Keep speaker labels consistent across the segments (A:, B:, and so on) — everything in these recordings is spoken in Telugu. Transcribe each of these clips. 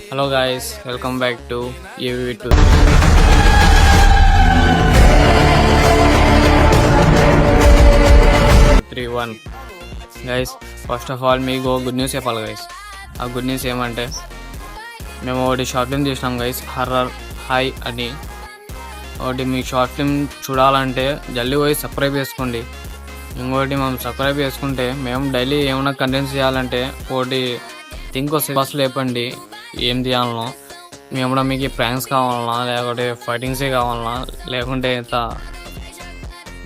A: Hello guys, welcome back to AV2. Three one. Guys, first of all మీకు గుడ్ న్యూస్ చెప్పాలి గైస్. ఆ గుడ్ న్యూస్ ఏమంటే మేము ఒకటి షార్ట్ ఫిల్మ్ చేసినాం గైస్, హర్రర్ హాయ్ అని. ఒకటి మీకు షార్ట్ ఫిల్మ్ చూడాలంటే జల్దీ పోయి సబ్స్క్రైబ్ చేసుకోండి. ఇంకోటి మనం సబ్స్క్రైబ్ చేసుకుంటే మేము డైలీ ఏమైనా కంటెంట్స్ చేయాలంటే ఒకటి థింక్ వస్తే బస్ లేపండి ఏం చేయాలనో. ఏమన్నా మీకు ప్రాంక్స్ కావాలన్నా, లేకపోతే ఫైటింగ్సే కావాలన్నా, లేకుంటే ఎంత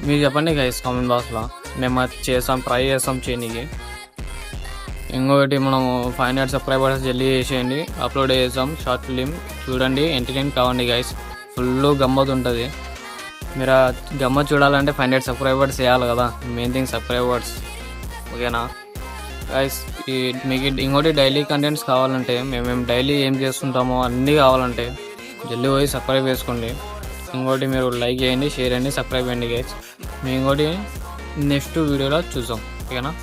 A: మీరు చెప్పండి గైస్ కామెంట్ బాక్స్లో. మేము అది ట్రై చేస్తాం చేయడానికి. ఇంకొకటి మనం 500 సబ్స్క్రైబర్స్ జల్దీ చేసేయండి, అప్లోడ్ చేస్తాం షార్ట్ ఫిలిం. చూడండి, ఎంటర్టైన్ కావండి గైస్. ఫుల్ గమ్మత్ ఉంటుంది. మీరు ఆ గమ్మత్ చూడాలంటే 500 సబ్స్క్రైబర్స్ చేయాలి కదా, మెయిన్ థింగ్ సబ్స్క్రైబర్స్. ఓకేనా గైస్? మీకు ఇంకోటి డైలీ కంటెంట్స్ కావాలంటే మేము డైలీ ఏం చేస్తుంటామో అన్నీ కావాలంటే జల్దీ పోయి సబ్స్క్రైబ్ చేసుకోండి. ఇంకోటి మీరు లైక్ చేయండి, షేర్ చేయండి, సబ్స్క్రైబ్ చేయండి గైస్. మేము ఇంకోటి నెక్స్ట్ వీడియోలో చూసాం. ఓకేనా?